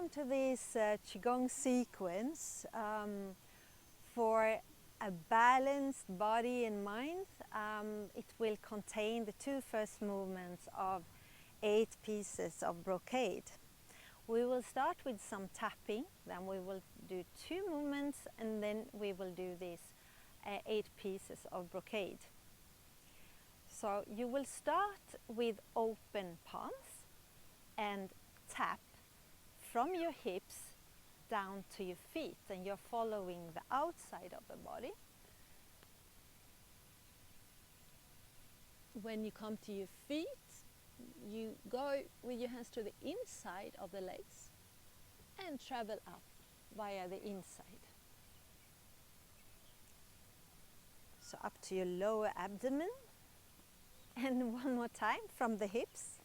welcome to this Qigong sequence for a balanced body and mind. It will contain the two first movements of 8 pieces of brocade. We will start with some tapping, then we will do 2 movements, and then we will do these 8 pieces of brocade. So you will start with open palms and tap from your hips down to your feet, and you're following the outside of the body. When you come to your feet, you go with your hands to the inside of the legs and travel up via the inside. So up to your lower abdomen, and one more time from the hips.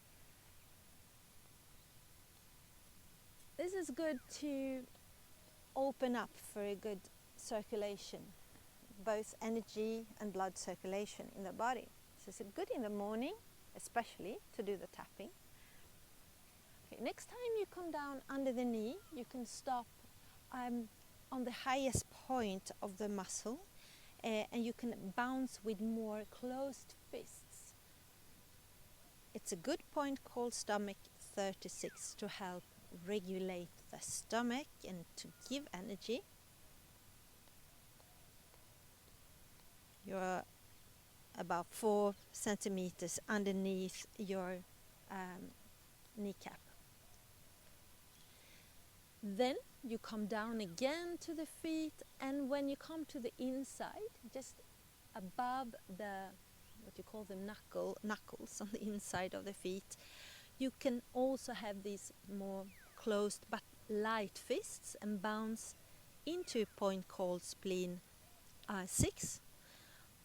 This is good to open up for a good circulation, both energy and blood circulation in the body. So it's good in the morning, especially, to do the tapping. Okay, next time you come down under the knee, you can stop on the highest point of the muscle, and you can bounce with more closed fists. It's a good point called stomach 36 to help regulate the stomach and to give energy. You're about 4 centimeters underneath your kneecap. Then you come down again to the feet, and when you come to the inside, just above the what you call the knuckles on the inside of the feet, you can also have these more closed but light fists and bounce into a point called spleen 6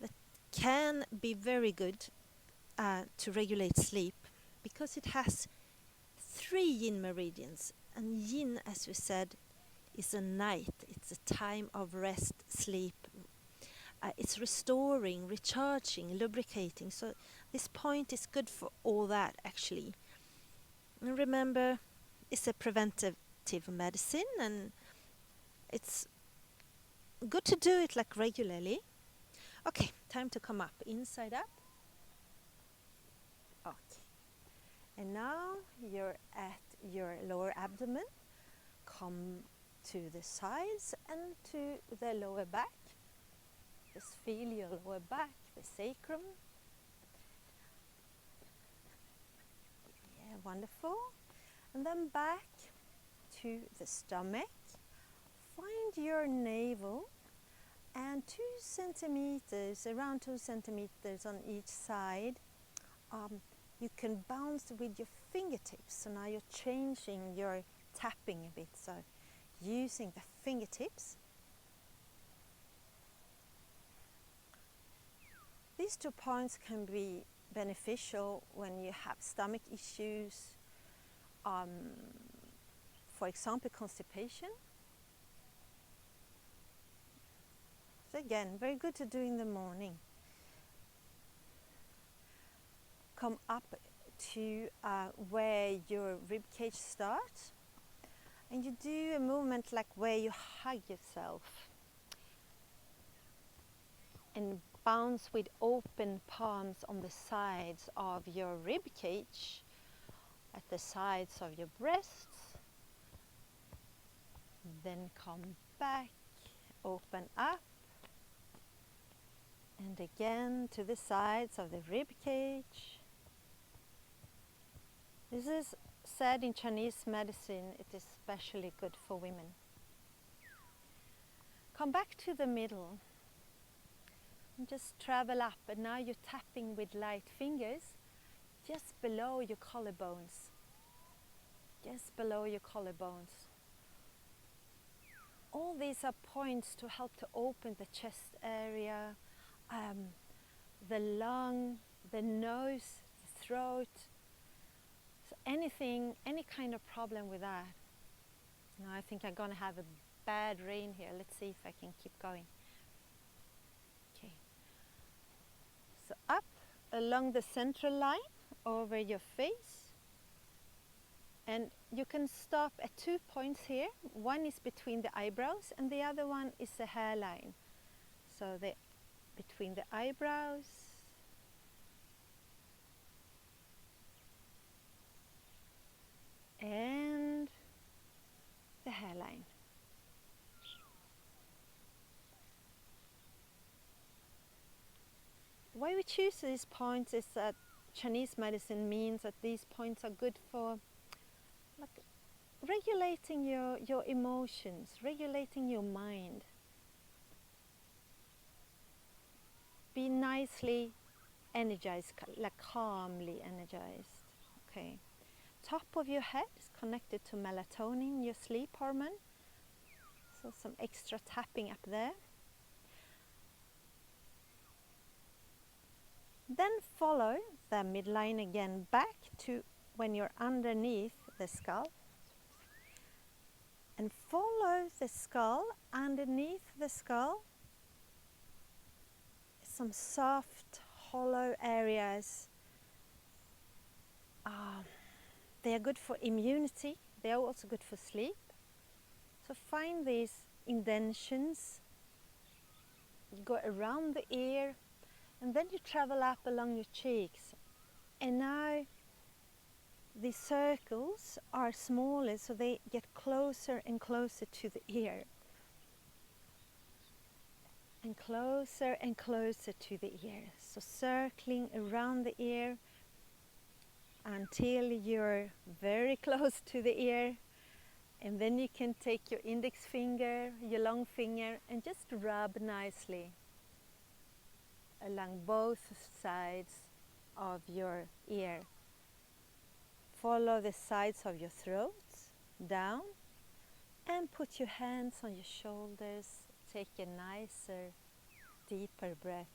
that can be very good to regulate sleep, because it has 3 yin meridians, and yin, as we said, is a night. It's a time of rest, sleep. It's restoring, recharging, lubricating. So this point is good for all that, actually. And remember, it's a preventative medicine, and it's good to do it like regularly. Okay, time to come up, inside up. Okay. And now you're at your lower abdomen. Come to the sides and to the lower back. Just feel your lower back, the sacrum. Yeah, wonderful. And then back to the stomach. Find your navel, and 2 centimeters, around 2 centimeters on each side, you can bounce with your fingertips. So now you're changing your tapping a bit, so using the fingertips. These 2 points can be beneficial when you have stomach issues, for example, constipation. So again, very good to do in the morning. Come up to where your rib cage starts, and you do a movement like where you hug yourself and bounce with open palms on the sides of your rib cage, at the sides of your breasts. Then come back, open up, and again to the sides of the rib cage. This is said in Chinese medicine, it is especially good for women. Come back to the middle and just travel up, and now you're tapping with light fingers just below your collarbones. Just below your collarbones. All these are points to help to open the chest area, the lung, the nose, the throat. So anything, any kind of problem with that. Now I think I'm going to have a bad rain here. Let's see if I can keep going. Okay. So up along the central line over your face, and you can stop at 2 points here. One is between the eyebrows and the other one is the hairline. So between the eyebrows and the hairline. Why we choose these points is that Chinese medicine means that these points are good for like regulating your emotions, regulating your mind. Be nicely energized, like calmly energized. Okay. Top of your head is connected to melatonin, your sleep hormone. So some extra tapping up there. Then follow the midline again back to when you're underneath the skull. And follow the skull, underneath the skull. Some soft, hollow areas. They are good for immunity. They are also good for sleep. So find these indentions. You go around the ear. And then you travel up along your cheeks. And now the circles are smaller, so they get closer and closer to the ear. And closer to the ear. So circling around the ear until you're very close to the ear. And then you can take your index finger, your long finger, and just rub nicely along both sides of your ear. Follow the sides of your throat down and put your hands on your shoulders. Take a nicer, deeper breath.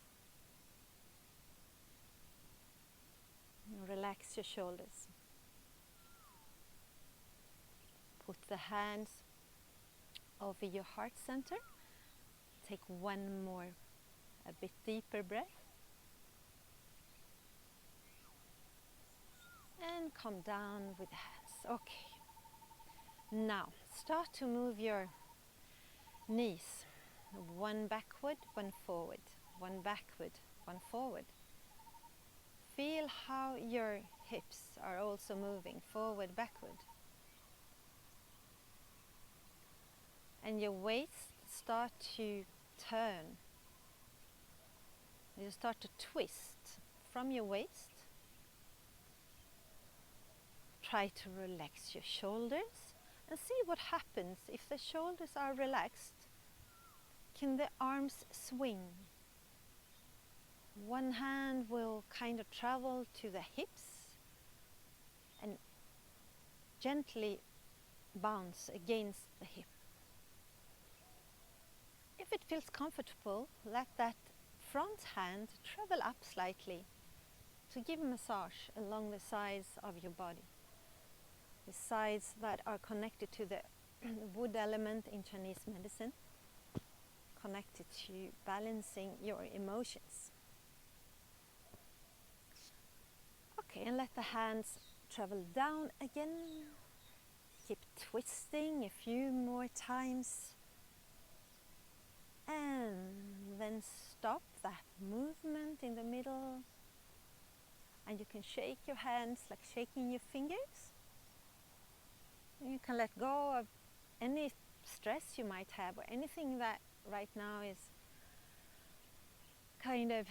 And relax your shoulders. Put the hands over your heart center. Take one more, a bit deeper breath. And come down with the hands. Okay. Now, start to move your knees. One backward, one forward. One backward, one forward. Feel how your hips are also moving forward, backward. And your waist start to turn. You start to twist from your waist. Try to relax your shoulders and see what happens if the shoulders are relaxed. Can the arms swing? One hand will kind of travel to the hips and gently bounce against the hip. If it feels comfortable, let that front hand travel up slightly to give a massage along the sides of your body. The sides that are connected to the wood element in Chinese medicine, connected to balancing your emotions. Okay, and let the hands travel down again. Keep twisting a few more times. And then stop that movement in the middle. And you can shake your hands like shaking your fingers. You can let go of any stress you might have or anything that right now is kind of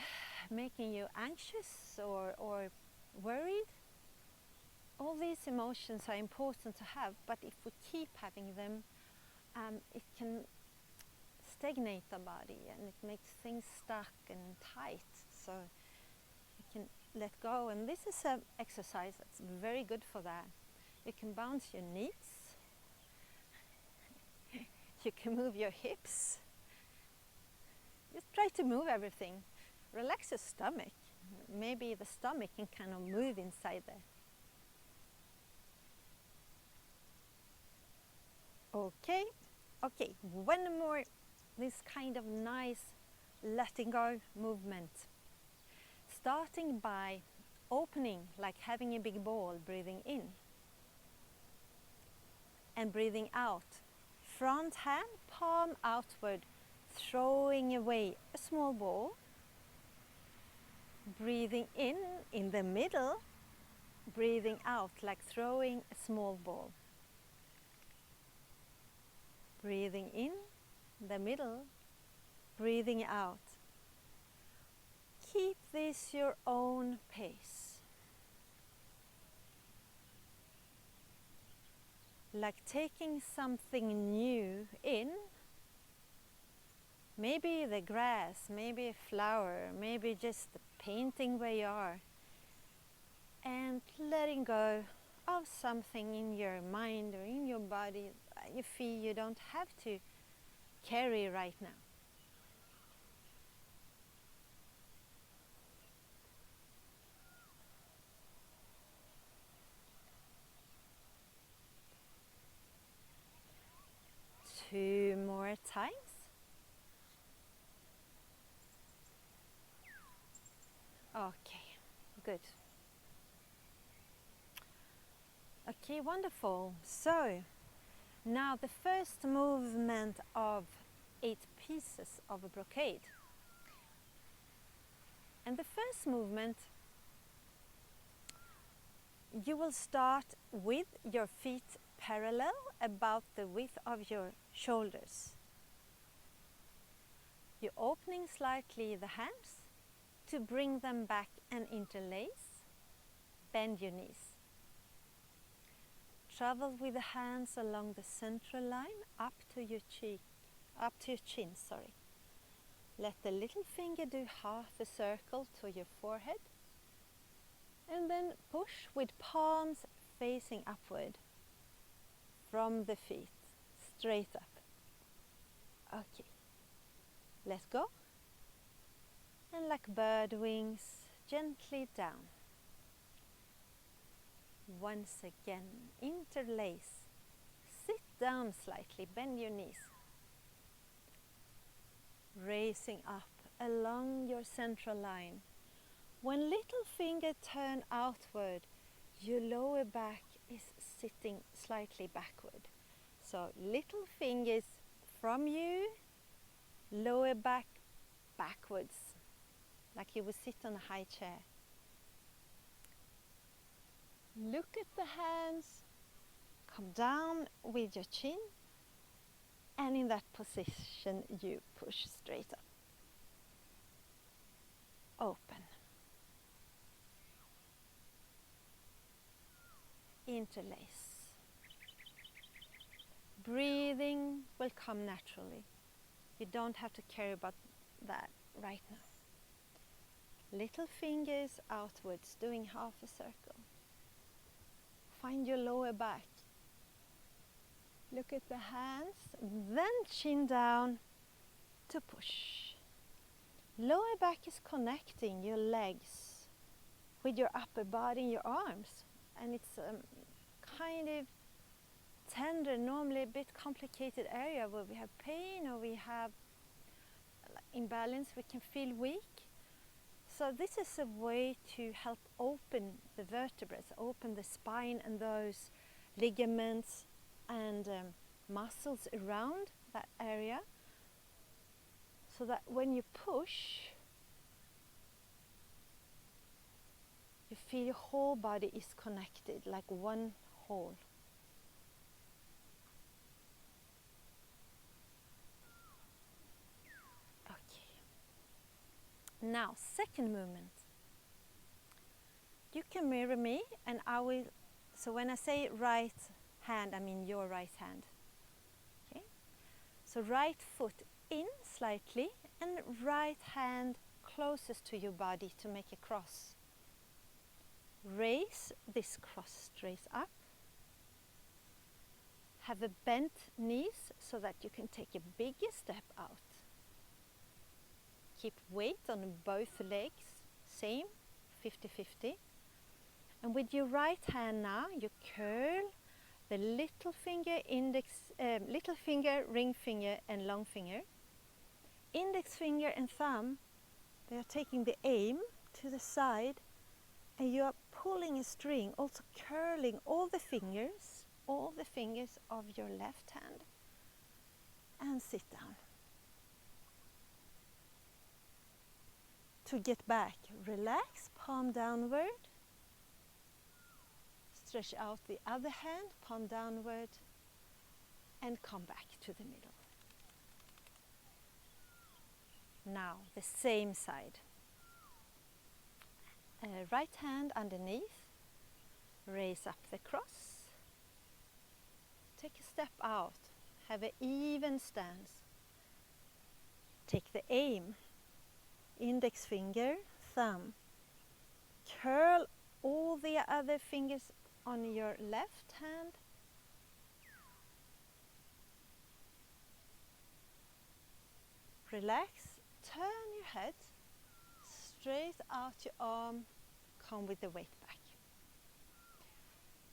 making you anxious or worried. All these emotions are important to have, but if we keep having them, it can stagnate the body and it makes things stuck and tight. So you can let go, and this is an exercise that's very good for that. You can bounce your knees, you can move your hips. Just try to move everything. Relax your stomach. Maybe the stomach can kind of move inside there. Okay, one more, this kind of nice letting go movement. Starting by opening, like having a big ball, breathing in. And breathing out. Front hand, palm outward, throwing away a small ball. Breathing in the middle, breathing out like throwing a small ball. Breathing in the middle, breathing out. Keep this your own pace. Like taking something new in. Maybe the grass, maybe a flower, maybe just the painting where you are. And letting go of something in your mind or in your body that you feel you don't have to carry right now. Two more times. Okay, good. Okay, wonderful. So, now the first movement of 8 pieces of a brocade. And the first movement, you will start with your feet parallel about the width of your shoulders. You're opening slightly the hands to bring them back and interlace. Bend your knees. Travel with the hands along the central line up to your cheek, up to your chin, sorry. Let the little finger do half a circle to your forehead. And then push with palms facing upward from the feet, straight up. Okay, let go. And like bird wings, gently down. Once again, interlace. Sit down slightly, bend your knees. Raising up along your central line. When little finger turn outward, your lower back is sitting slightly backward. So little fingers from you, lower back backwards, like you would sit on a high chair. Look at the hands, come down with your chin, and in that position you push straight up. Open. Interlace. Breathing will come naturally. You don't have to care about that right now. Little fingers outwards, doing half a circle. Find your lower back. Look at the hands, then chin down to push. Lower back is connecting your legs with your upper body and your arms. And it's kind of tender, normally a bit complicated area where we have pain or we have imbalance, we can feel weak. So this is a way to help open the vertebrae, open the spine and those ligaments and muscles around that area, so that when you push, you feel your whole body is connected like one whole. Now, second movement. You can mirror me and I will, so when I say right hand, I mean your right hand. Okay? So right foot in slightly and right hand closest to your body to make a cross. Raise this cross straight up. Have a bent knees so that you can take a bigger step out. Keep weight on both legs, same, 50-50. And with your right hand now, you curl the little finger, little finger, ring finger and long finger. Index finger and thumb, they are taking the aim to the side and you are pulling a string, also curling all the fingers all the fingers of your left hand and sit down. To get back, relax, palm downward. Stretch out the other hand, palm downward, and come back to the middle. Now, the same side. Right hand underneath, raise up the cross. Take a step out, have an even stance. Take the aim, index finger, thumb. Curl all the other fingers on your left hand. Relax, turn your head, straight out your arm, come with the weight back.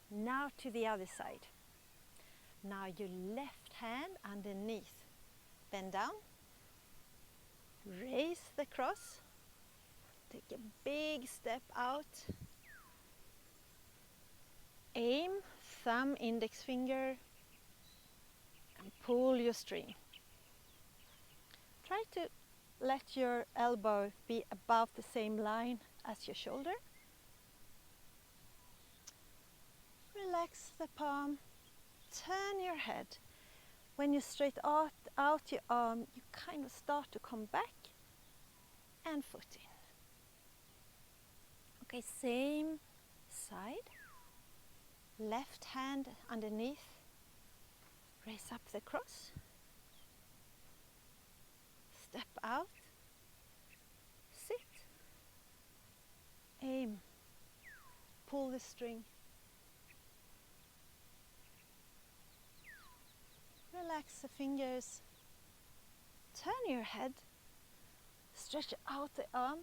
Now to the other side. Now your left hand underneath, bend down, raise the cross, take a big step out, aim, thumb, index finger, and pull your string. Try to let your elbow be above the same line as your shoulder. Relax the palm, turn your head. When you straight out your arm, you kind of start to come back and foot in. Okay, same side. Left hand underneath, raise up the cross. Step out, sit, aim, pull the string. Relax the fingers, turn your head, stretch out the arm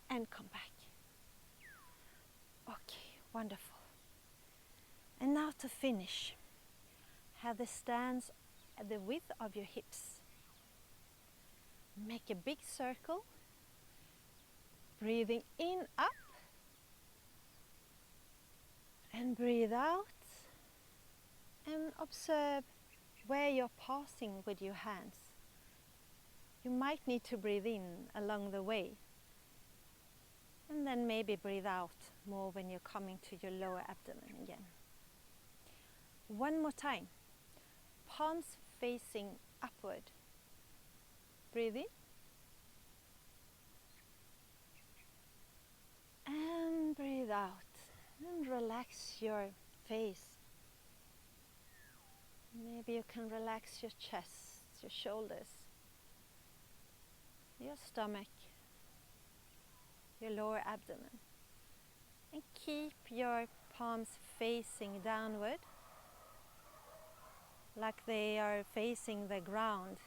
and come back. Okay, wonderful. And now to finish, have the stance at the width of your hips. Make a big circle, breathing in, up, and breathe out, and observe where you're passing with your hands. You might need to breathe in along the way, and then maybe breathe out more when you're coming to your lower abdomen again. One more time, palms facing upward. Breathe in and breathe out, and relax your face. Maybe you can relax your chest, your shoulders, your stomach, your lower abdomen, and keep your palms facing downward like they are facing the ground.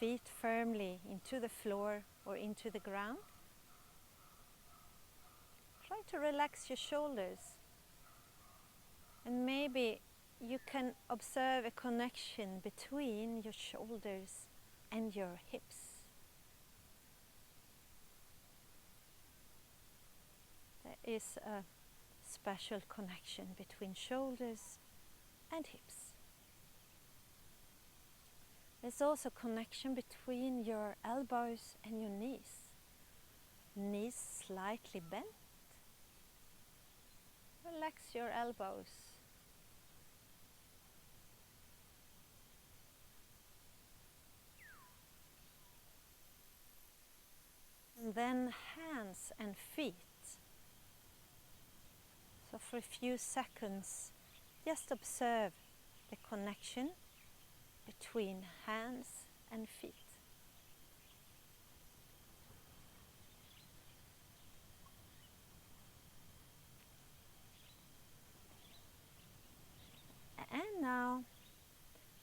Feet firmly into the floor or into the ground. Try to relax your shoulders, and maybe you can observe a connection between your shoulders and your hips. There is a special connection between shoulders and hips. There's also a connection between your elbows and your knees. Knees slightly bent. Relax your elbows. And then hands and feet. So for a few seconds, just observe the connection between hands and feet. And now,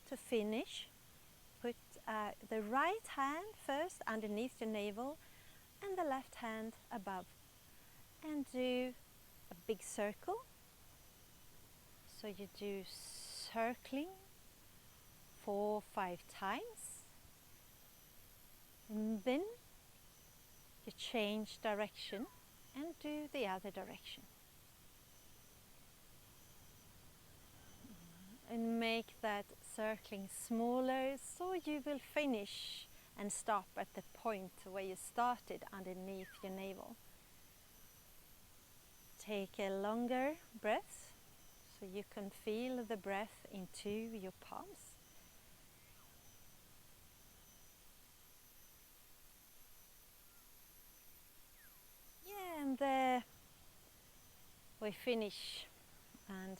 to finish, put the right hand first underneath your navel and the left hand above, and do a big circle. So you do circling 4 or 5 times, and then you change direction and do the other direction. and make that circling smaller, so you will finish and stop at the point where you started underneath your navel. Take a longer breath so you can feel the breath into your palms. Yeah, and we finish, and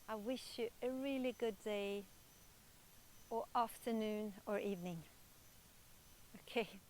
I wish you a really good day or afternoon or evening. Okay.